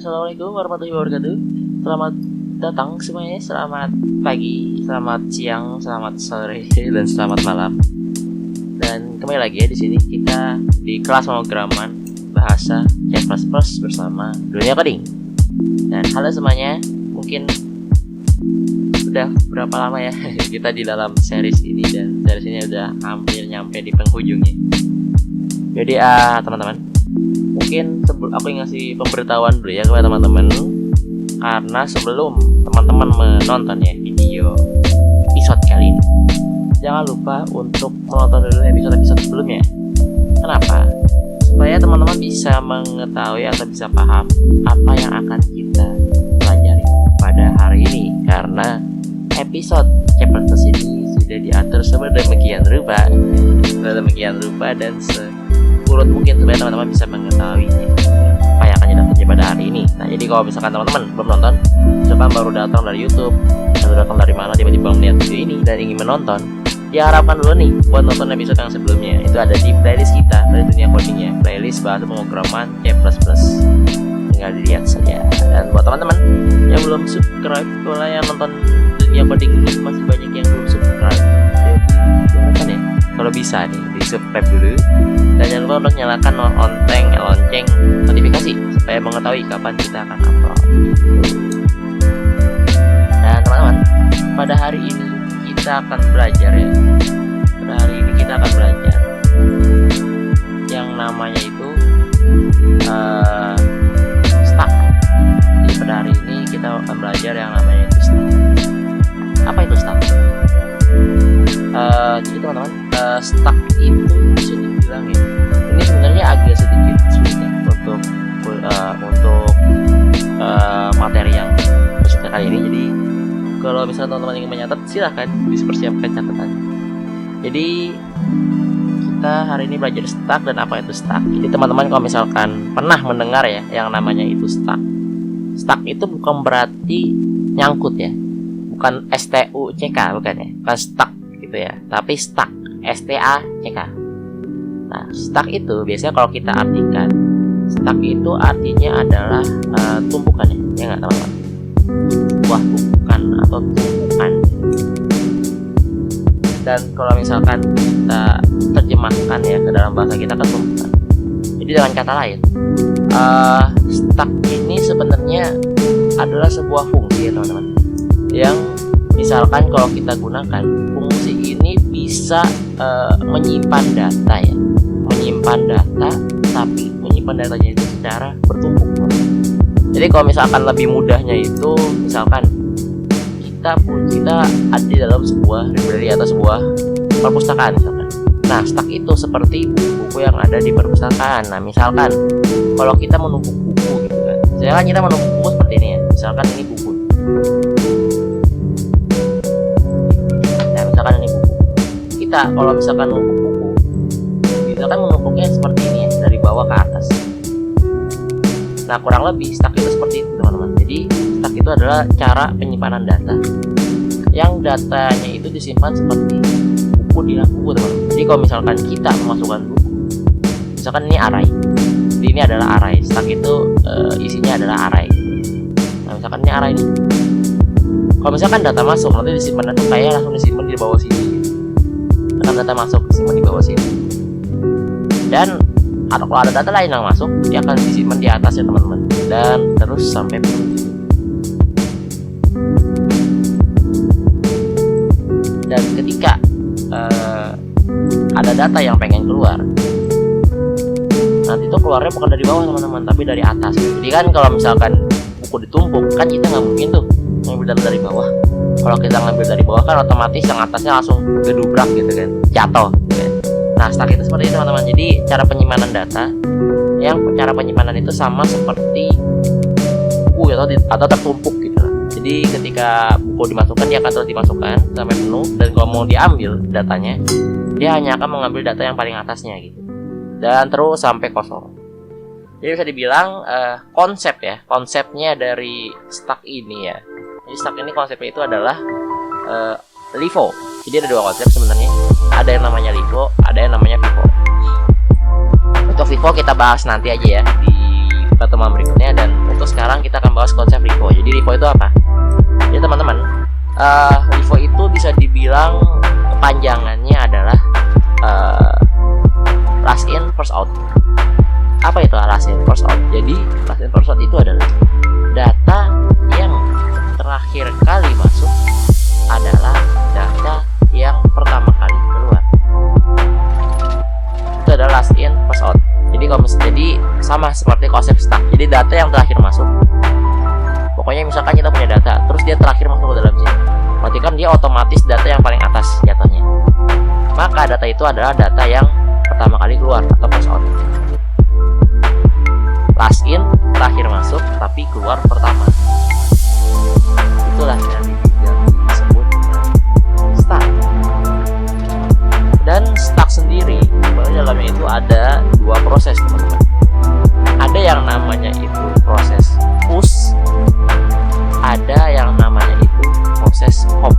Assalamualaikum warahmatullahi wabarakatuh. Selamat datang semuanya. Selamat pagi, selamat siang, selamat sore, dan selamat malam. Dan kembali lagi ya di sini kita di kelas pemrograman bahasa C++ bersama Dunia Coding. Dan halo semuanya, mungkin sudah berapa lama ya kita di dalam series ini, dan series ini udah hampir nyampe di penghujungnya. Jadi teman-teman, mungkin aku ngasih pemberitahuan dulu ya kepada teman-teman, karena sebelum teman-teman menonton ya video episode kali ini, jangan lupa untuk menonton dulu episode-episode sebelumnya. Kenapa? Supaya teman-teman bisa mengetahui atau bisa paham apa yang akan kita pelajari pada hari ini, karena episode C++ ini sudah diatur sedemikian rupa dan urut mungkin supaya teman-teman bisa mengetahui apa yang akan kita terjadi pada hari ini. Nah, jadi kalau misalkan teman-teman belum nonton, misalkan baru datang dari YouTube atau datang dari mana, tiba-tiba melihat video ini dan ingin menonton, diharapkan dulu nih buat nonton episode yang sebelumnya. Itu ada di playlist kita dari Dunia Coding ya, playlist bahasa pemrograman C++. Tinggal dilihat saja. Dan buat teman-teman yang belum subscribe, kalau yang nonton Dunia Coding ini masih banyak yang belum subscribe, diharapkan ya kalau bisa nih di subscribe dulu, dan jangan lupa untuk nyalakan lonceng notifikasi supaya mengetahui kapan kita akan upload. Dan teman-teman, pada hari ini kita akan belajar ya. Pada hari ini kita akan belajar yang namanya itu stack. Jadi pada hari ini kita akan belajar yang namanya itu stack. Apa itu stack? Jadi teman-teman, stack itu bisa dibilang ya, ini sebenarnya agak sedikit sulit ya untuk materi yang khususnya kali ini. Jadi kalau misalnya teman-teman ingin mencatat, silahkan dipersiapkan catatan. Jadi kita hari ini belajar stack dan apa itu stack. Jadi teman-teman kalau misalkan pernah mendengar ya yang namanya itu stack, stack itu bukan berarti nyangkut ya, bukan STUCK, bukan ya, bukan stuck gitu ya, tapi stack, STACK. Nah, stack itu biasanya kalau kita artikan, stack itu artinya adalah tumpukan ya nggak teman-teman? Sebuah tumpukan atau tumpukan. Dan kalau misalkan kita terjemahkan ya ke dalam bahasa kita kan tumpukan. Jadi dengan kata lain, stack ini sebenarnya adalah sebuah fungsi ya teman-teman, yang misalkan kalau kita gunakan fungsi ini bisa menyimpan data ya, menyimpan data, tapi menyimpan datanya itu secara bertumpuk. Jadi kalau misalkan lebih mudahnya itu, misalkan kita ada di dalam sebuah library atau sebuah perpustakaan misalkan. Nah, stack itu seperti buku-buku yang ada di perpustakaan. Nah, misalkan kalau kita menumpuk buku gitu kan, misalkan kita menumpuk buku seperti ini ya, misalkan ini buku. Nah, misalkan ini buku. Kita kalau misalkan menumpuk buku, misalkan menumpuknya seperti ini ya, dari bawah ke atas. Nah, kurang lebih stack itu seperti itu teman-teman. Jadi stack itu adalah cara penyimpanan data, yang datanya itu disimpan seperti buku di dalam buku teman-teman. Jadi kalau misalkan kita memasukkan buku, misalkan ini array, jadi ini adalah array, stack itu isinya adalah array. Nah, misalkan ini array ini, kalau misalkan data masuk, nanti disimpan itu kayak langsung disimpan di bawah sini. Karena data masuk disimpan di bawah sini, dan atau kalau ada data lain yang masuk, dia akan disimpan di atasnya teman-teman, dan terus sampai penuh. Dan ketika ada data yang pengen keluar, nanti itu keluarnya bukan dari bawah teman-teman, tapi dari atas. Jadi kan kalau misalkan buku ditumpuk, kan kita nggak mungkin tuh ngambil data dari bawah. Kalau kita ngambil dari bawah kan otomatis yang atasnya langsung gedubrak gitu kan, jatuh gitu kan. Nah, stack itu seperti itu teman-teman. Jadi cara penyimpanan data, yang cara penyimpanan itu sama seperti buku atau tertumpuk gitu. Jadi ketika buku dimasukkan, dia akan terus dimasukkan sampai penuh, dan kalau mau diambil datanya, dia hanya akan mengambil data yang paling atasnya gitu, dan terus sampai kosong. Jadi bisa dibilang konsepnya dari stack ini ya. Jadi stack ini konsepnya itu adalah LIFO. Jadi ada dua konsep sebenarnya. Ada yang namanya LIFO, ada yang namanya FIFO. Untuk FIFO kita bahas nanti aja ya di pertemuan berikutnya, dan untuk sekarang kita akan bahas konsep repo. Jadi repo itu apa? Ya teman-teman, repo itu bisa dibilang kepanjangannya adalah last in first out. Apa itu last in first out? Jadi last in first out itu adalah data yang terakhir kali masuk adalah data yang pertama kali keluar. Itu adalah last in first out. Jadi sama seperti konsep stack. Jadi data yang terakhir masuk. Pokoknya misalkan kita punya data, terus dia terakhir masuk ke dalam sini. Berarti kan dia otomatis data yang paling atas jatuhnya. Maka data itu adalah data yang pertama kali keluar atau first out. Last in terakhir masuk tapi keluar pertama. Itulah yang disebut stack. Dan stack sendiri di dalamnya itu ada dua proses, teman-teman. Ada yang namanya itu proses push, ada yang namanya itu proses pop.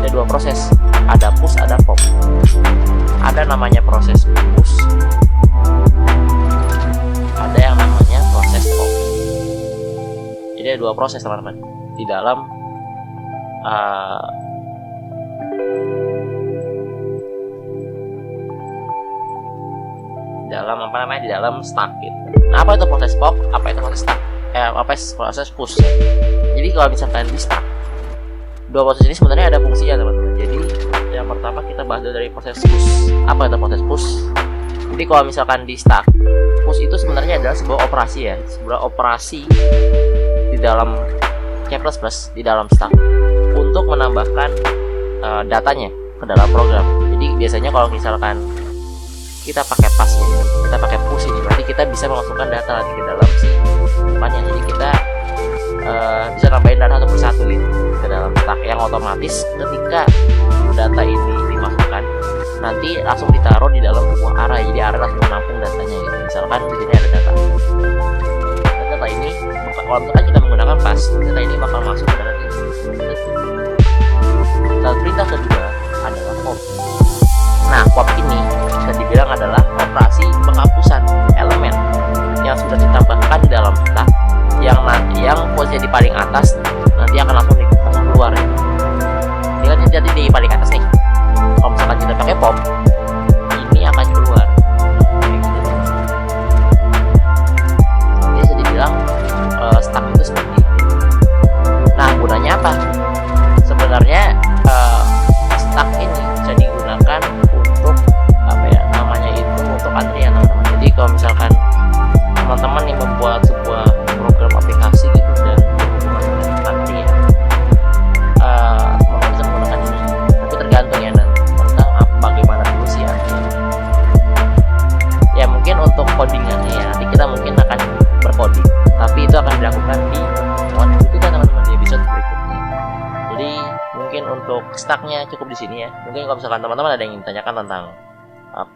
Ada dua proses, ada push, ada pop. Ada namanya proses push, ada yang namanya proses pop. Jadi ada dua proses, teman-teman, di dalam di dalam stack gitu. Nah, apa itu proses pop? Apa itu proses stack? Apa itu proses push? Jadi kalau misalkan di stack, dua proses ini sebenarnya ada fungsinya, teman-teman. Jadi yang pertama kita bahas dari proses push. Apa itu proses push? Jadi kalau misalkan di stack, push itu sebenarnya adalah sebuah operasi ya, sebuah operasi di dalam C++, di dalam stack untuk menambahkan datanya ke dalam program. Jadi biasanya kalau misalkan kita pakai pass ini, kita pakai push ini, berarti kita bisa memasukkan data lagi ke dalam si depannya. Jadi kita bisa nambahin data satu persatu gitu ke dalam stack yang otomatis ketika data ini dimasukkan nanti langsung ditaruh di dalam sebuah array. Jadi array langsung menampung datanya gitu. Misalkan di sini ada data. Dan data ini kalau misalkan kita menggunakan pass, data ini bakal masuk ke dalam ini. Dan perintah kedua adalah pop. Nah, pop ini bisa dibilang adalah operasi penghapusan elemen yang sudah ditambahkan di dalam stack yang posisi di paling atas nanti akan langsung keluar ya. Ini kan jadi di paling atas nih. Kalau misalkan kita pakai pop, ini akan keluar. Jadi bisa dibilang stack itu seperti itu. Nah, gunanya apa? Sebenarnya stack ini bisa digunakan untuk untuk antrian, teman-teman. Jadi kalau misalkan teman-teman yang membuat sebuah program aplikasi gitu dan berhubungan dengan antrian, teman-teman bisa menggunakan ini. Tapi tergantung ya tentang bagaimana dulu sih antrian. Ya mungkin untuk codingannya ya nanti kita mungkin akan bercoding, tapi itu akan dilakukan di pertemuan berikutnya, teman-teman, di episode berikutnya. Jadi mungkin untuk stacknya cukup di sini ya. Mungkin kalau misalkan teman-teman ada yang ingin tanyakan tentang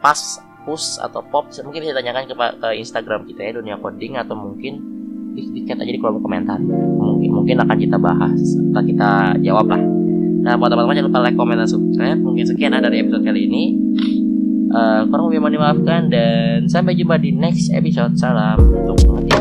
pass, push atau pop, mungkin bisa tanyakan ke Instagram kita ya, Dunia Coding, atau mungkin di chat aja di kolom komentar. Mungkin akan kita bahas atau kita jawab lah. Nah, buat teman-teman jangan lupa like, comment, dan subscribe. Mungkin sekian dari episode kali ini. Kurang lebih mohon dimaafkan dan sampai jumpa di next episode. Salam untuk mengerti.